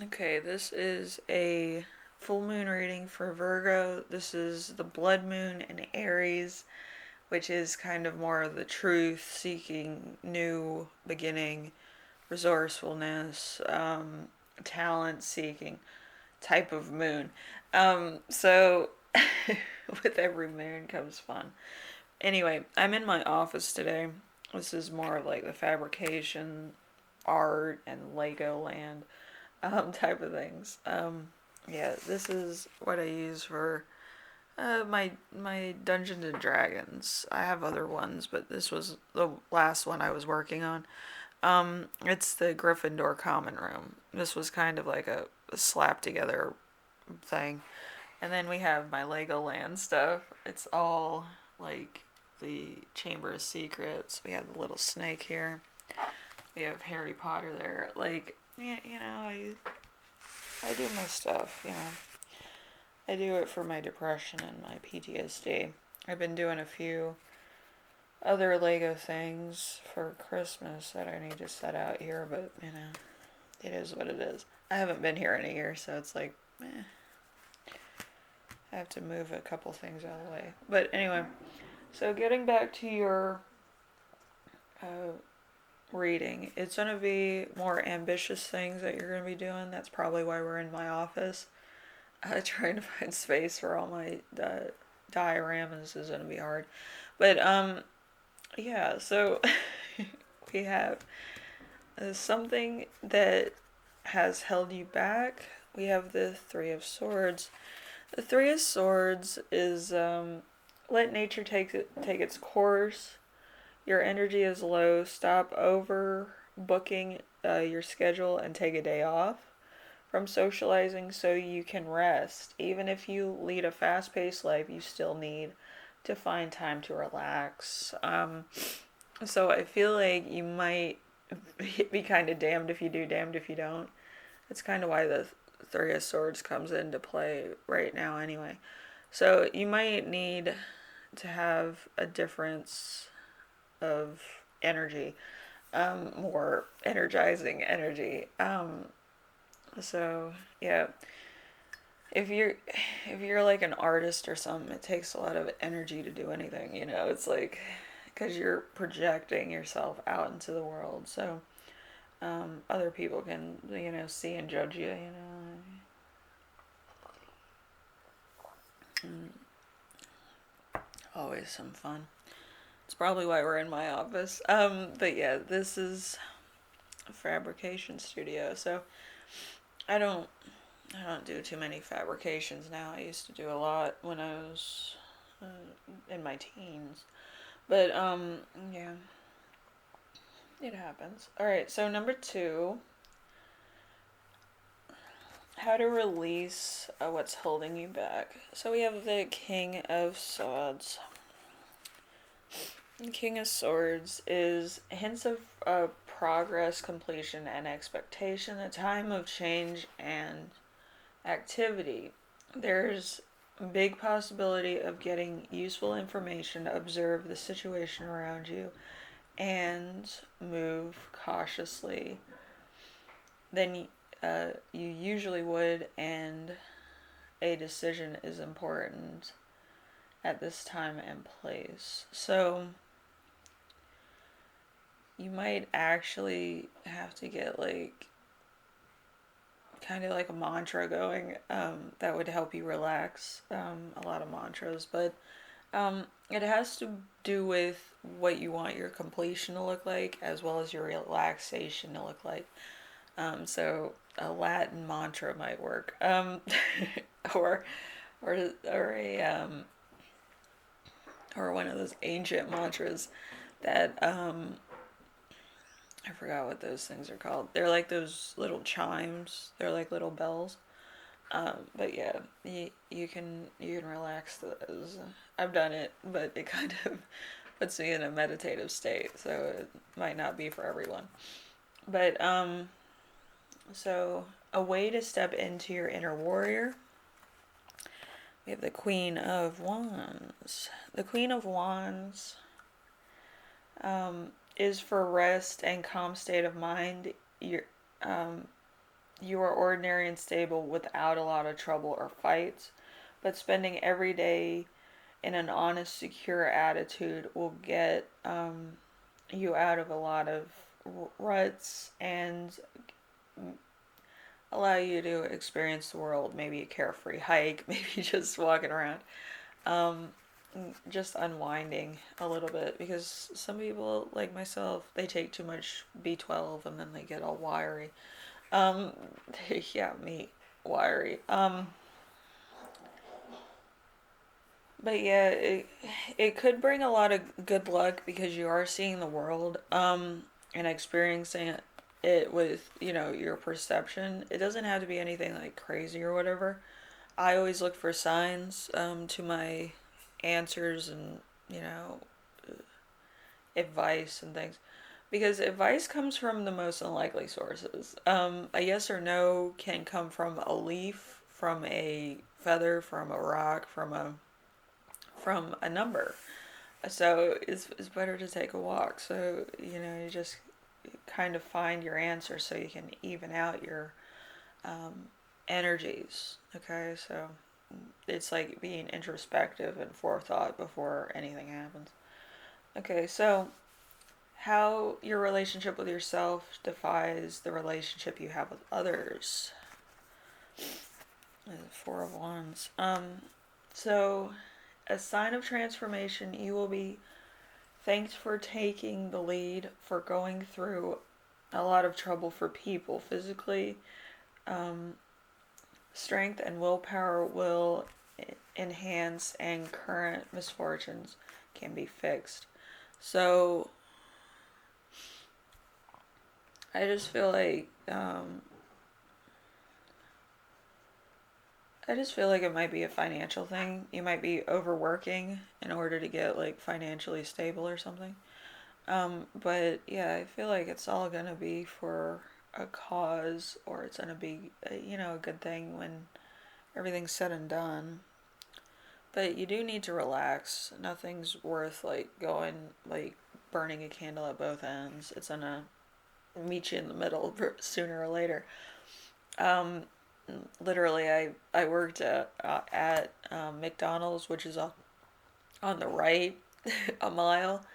Okay, this is a full moon reading for Virgo. This is the blood moon in Aries, which is kind of more of the truth seeking, new beginning, resourcefulness, talent seeking type of moon. So, with every moon comes fun. Anyway, I'm in my office today. This is more of like the fabrication, art, and Lego land type of things. Yeah, this is what I use for my Dungeons and Dragons. I have other ones, but this was the last one I was working on. It's the Gryffindor common room. This was kind of like a slap together thing. And then we have my Legoland stuff. It's all like the Chamber of Secrets. We have the little snake here. We have Harry Potter there. Like, yeah, I do my stuff, I do it for my depression and my PTSD. I've been doing a few other Lego things for Christmas that I need to set out here, but it is what it is. I haven't been here in a year, so it's like, I have to move a couple things out of the way. But anyway, so getting back to your uh, reading, it's going to be more ambitious things that you're going to be doing. That's probably why we're in my office. Trying to find space for all my dioramas is going to be hard. But yeah, so we have something that has held you back. We have the Three of Swords. The Three of Swords is let nature take its course. Your energy is low. Stop over booking your schedule and take a day off from socializing so you can rest. Even if you lead a fast paced life, you still need to find time to relax. So I feel like you might be kind of damned if you do, damned if you don't. That's kind of why the Three of Swords comes into play right now, anyway. So you might need to have a difference of energy, more energizing energy. So yeah, if you're if you're like an artist or something, it takes a lot of energy to do anything. It's like because you're projecting yourself out into the world, so other people can see and judge you. Mm, always some fun. It's probably why we're in my office. But yeah, this is a fabrication studio, so I don't I don't do too many fabrications now. I used to do a lot when I was in my teens. But yeah, it happens. All right, so number 2, how to release what's holding you back. So we have the King of Swords. The King of Swords is hints of progress, completion, and expectation, a time of change and activity. There's a big possibility of getting useful information, observe the situation around you, and move cautiously than you usually would, and a decision is important at this time and place. So you might actually have to get like kind of like a mantra going that would help you relax. A lot of mantras, but it has to do with what you want your completion to look like as well as your relaxation to look like. So a Latin mantra might work, or or a or one of those ancient mantras that I forgot what those things are called. They're like those little chimes. They're like little bells. But yeah, you can relax those. I've done it, but it kind of puts me in a meditative state, so it might not be for everyone. But so a way to step into your inner warrior. We have the Queen of Wands. The Queen of Wands is for rest and calm state of mind. You're You are ordinary and stable without a lot of trouble or fights, but spending every day in an honest, secure attitude will get you out of a lot of ruts and allow you to experience the world. Maybe a carefree hike, maybe just walking around, um, just unwinding a little bit. Because some people, like myself, they take too much B12 and then they get all wiry. Um, yeah, me, wiry. But yeah, it could bring a lot of good luck because you are seeing the world, and experiencing it with, your perception. It doesn't have to be anything like crazy or whatever. I always look for signs, to my answers and, you know, advice and things. Because advice comes from the most unlikely sources. A yes or no can come from a leaf, from a feather, from a rock, from a number. So it's better to take a walk. So, you just kind of find your answer so you can even out your um, energies. Okay, so it's like being introspective and forethought before anything happens. Okay, so how your relationship with yourself defies the relationship you have with others. Four of Wands. So a sign of transformation, you will be thanked for taking the lead, for going through a lot of trouble for people physically. Um, Strength and willpower will enhance, and current misfortunes can be fixed. So I just feel like it might be a financial thing. You might be overworking in order to get like financially stable or something. But yeah, I feel like it's all gonna be for a cause, or it's gonna be a good thing when everything's said and done. But you do need to relax. Nothing's worth like going like burning a candle at both ends. It's gonna meet you in the middle sooner or later. Um, Literally, I worked at McDonald's, which is on the right, a mile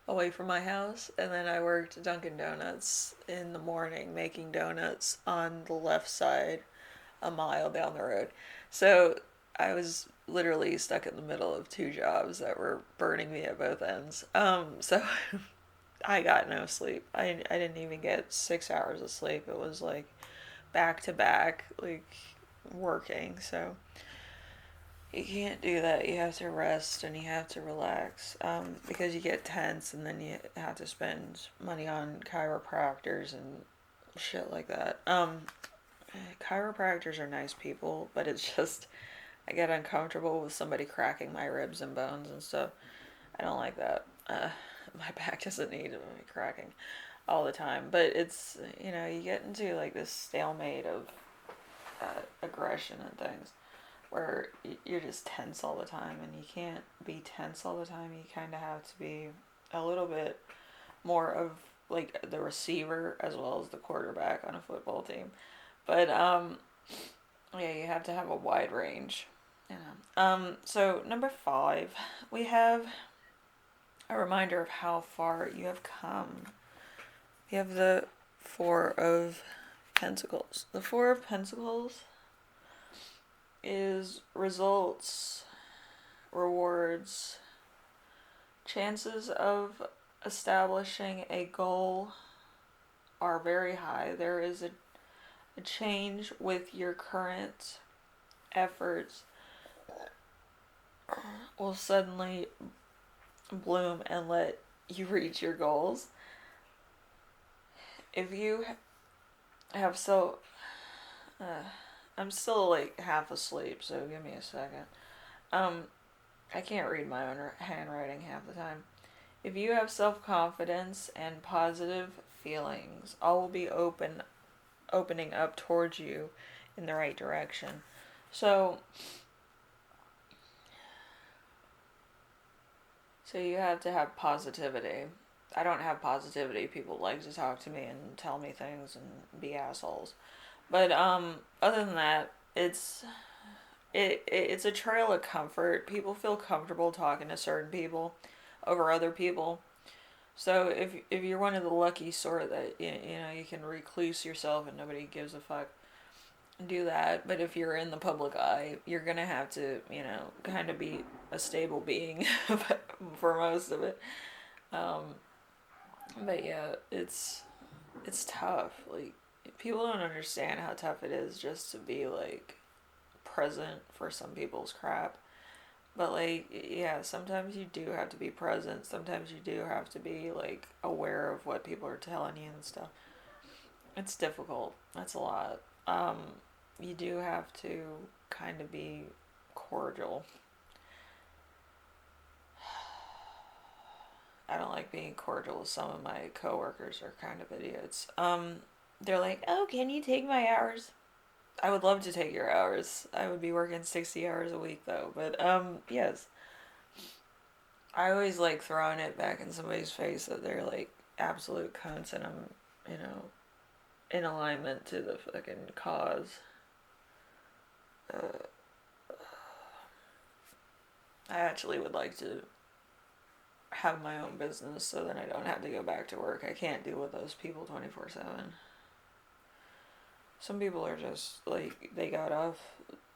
away from my house, and then I worked at Dunkin' Donuts in the morning making donuts on the left side, a mile down the road. So I was literally stuck in the middle of two jobs that were burning me at both ends. So I got no sleep. I didn't even get 6 hours of sleep. It was like back to back, like working. So you can't do that. You have to rest and you have to relax, because you get tense and then you have to spend money on chiropractors and shit like that. Chiropractors are nice people, but it's just I get uncomfortable with somebody cracking my ribs and bones and stuff. I don't like that. My back doesn't need to be cracking all the time, but it's you get into like this stalemate of aggression and things where you're just tense all the time, and you can't be tense all the time. You kind of have to be a little bit more of like the receiver as well as the quarterback on a football team. But yeah, you have to have a wide range. So number 5, we have a reminder of how far you have come. We have the Four of Pentacles. The Four of Pentacles is results, rewards, chances of establishing a goal are very high. There is a change with your current efforts will suddenly bloom and let you reach your goals. If you have I'm still like half asleep, so give me a second. I can't read my own handwriting half the time. If you have self-confidence and positive feelings, all will be opening up towards you in the right direction. So you have to have positivity. I don't have positivity. People like to talk to me and tell me things and be assholes. But other than that, it's a trail of comfort. People feel comfortable talking to certain people over other people. So if you're one of the lucky sort that you can recluse yourself and nobody gives a fuck, do that. But if you're in the public eye, you're gonna have to kind of be a stable being for most of it. Um, but yeah, it's tough. Like people don't understand how tough it is just to be like present for some people's crap. But like yeah, sometimes you do have to be present. Sometimes you do have to be like aware of what people are telling you and stuff. It's difficult. That's a lot. Um, you do have to kind of be cordial. I don't like being cordial. Some of my coworkers are kind of idiots. They're like, "Oh, can you take my hours?" I would love to take your hours. I would be working 60 hours a week though. But yes. I always like throwing it back in somebody's face that they're like absolute cunts and I'm, you know, in alignment to the fucking cause. Uh, I actually would like to have my own business so then I don't have to go back to work. I can't deal with those people 24/7. Some people are just like they got off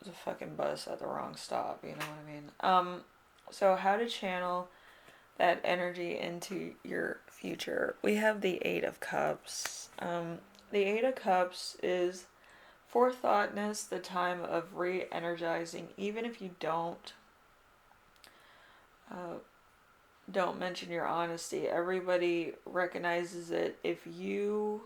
the fucking bus at the wrong stop, you know what I mean? So how to channel that energy into your future. We have the 8 of Cups. The 8 of Cups is forethoughtness, the time of re energizing, even if you uh, don't mention your honesty. Everybody recognizes it. If you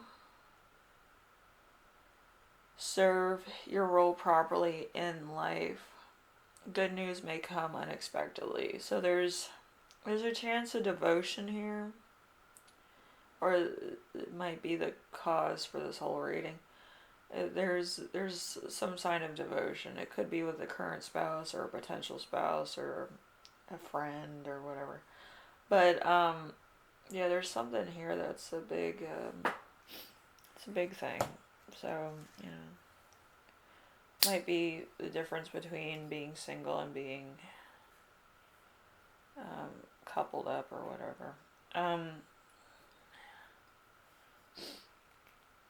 serve your role properly in life, good news may come unexpectedly. So there's a chance of devotion here, or it might be the cause for this whole reading. There's some sign of devotion. It could be with a current spouse or a potential spouse or a friend or whatever. But yeah, there's something here that's a big it's a big thing. So might be the difference between being single and being um, coupled up or whatever. Um,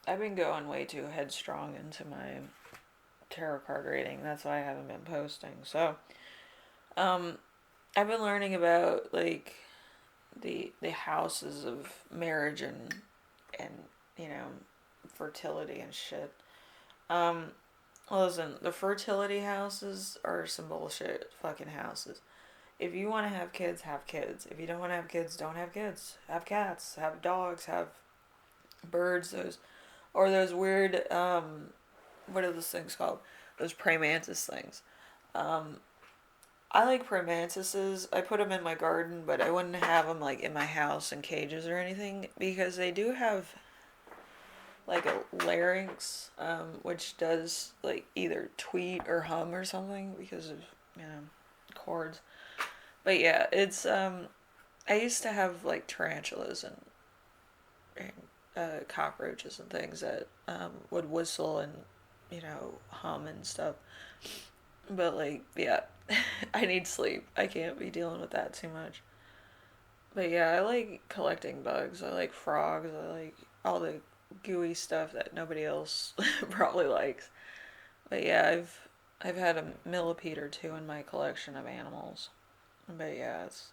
I've been going way too headstrong into my tarot card reading. That's why I haven't been posting. So, um, I've been learning about like the houses of marriage and you know fertility and shit. Um, listen, the fertility houses are some bullshit fucking houses. If you want to have kids, have kids. If you don't want to have kids, don't have kids. Have cats, have dogs, have birds. Those weird what are those things called? Those praying mantis things. Um, I like praying mantises. I put them in my garden, but I wouldn't have them like in my house in cages or anything because they do have like a larynx, which does like either tweet or hum or something because of chords. But yeah, it's I used to have like tarantulas and cockroaches and things that would whistle and hum and stuff. But like yeah, I need sleep. I can't be dealing with that too much. But yeah, I like collecting bugs. I like frogs. I like all the gooey stuff that nobody else probably likes. But yeah, I've had a millipede or two in my collection of animals. But yeah, it's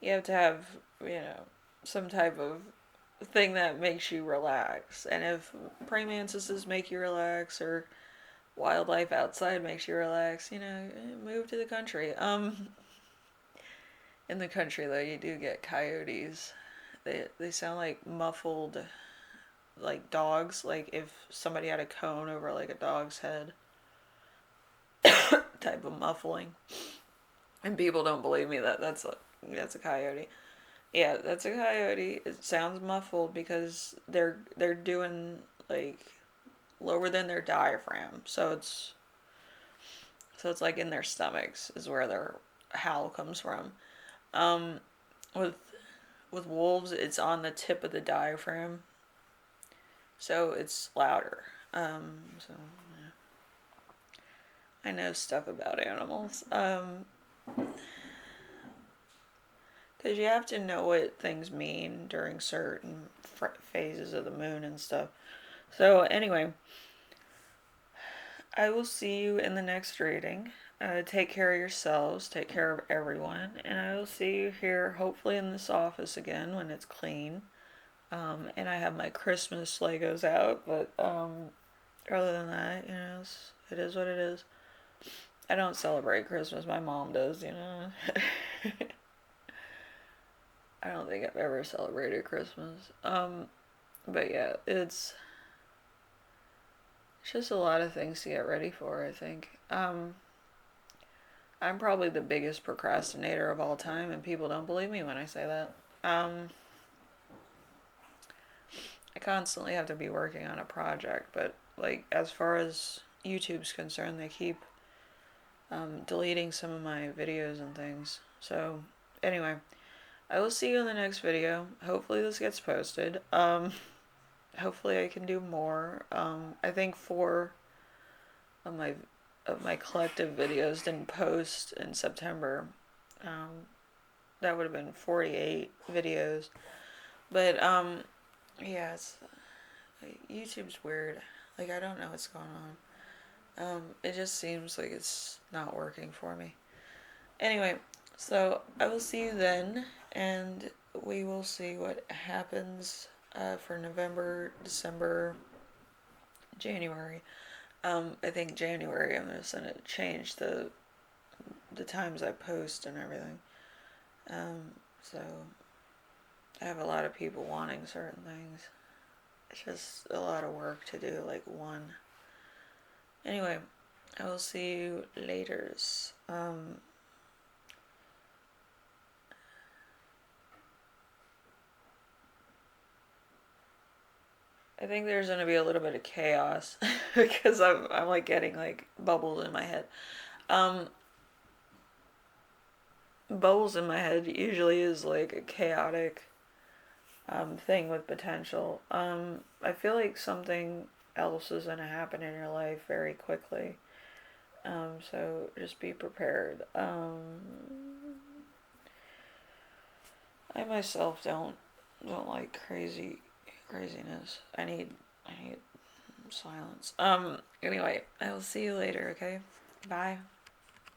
you have to have some type of thing that makes you relax. And if praying mantises make you relax or wildlife outside makes you relax, move to the country. In the country though, you do get coyotes. They sound like muffled like dogs, like if somebody had a cone over like a dog's head type of muffling. And people don't believe me that that's a coyote. Yeah, that's a coyote. It sounds muffled because they're doing like lower than their diaphragm. So it's like in their stomachs is where their howl comes from. Um with with wolves it's on the tip of the diaphragm so it's louder. So yeah. I know stuff about animals. Because you have to know what things mean during certain phases of the moon and stuff. So, anyway, I will see you in the next reading. Take care of yourselves, take care of everyone, and I will see you here hopefully in this office again when it's clean. And I have my Christmas Legos out, but other than that, it is what it is. I don't celebrate Christmas. My mom does, I don't think I've ever celebrated Christmas. But yeah, it's just a lot of things to get ready for, I think. I'm probably the biggest procrastinator of all time, and people don't believe me when I say that. I constantly have to be working on a project, but like as far as YouTube's concerned, they keep deleting some of my videos and things. So anyway, I will see you in the next video. Hopefully this gets posted. Hopefully I can do more. I think 4 of my collective videos didn't post in September. Um, that would have been 48 videos. But yeah, YouTube's weird. Like I don't know what's going on. It just seems like it's not working for me. Anyway, so I will see you then, and we will see what happens for November, December, January. I think January I'm just gonna change the times I post and everything. So I have a lot of people wanting certain things. It's just a lot of work to do like one. Anyway, I will see you laters. I think there's gonna be a little bit of chaos because I'm like getting like bubbles in my head. Um, Bubbles in my head usually is like a chaotic thing with potential. I feel like something else is gonna happen in your life very quickly. So just be prepared. I myself don't like craziness. I need silence. Anyway, I will see you later, okay? Bye.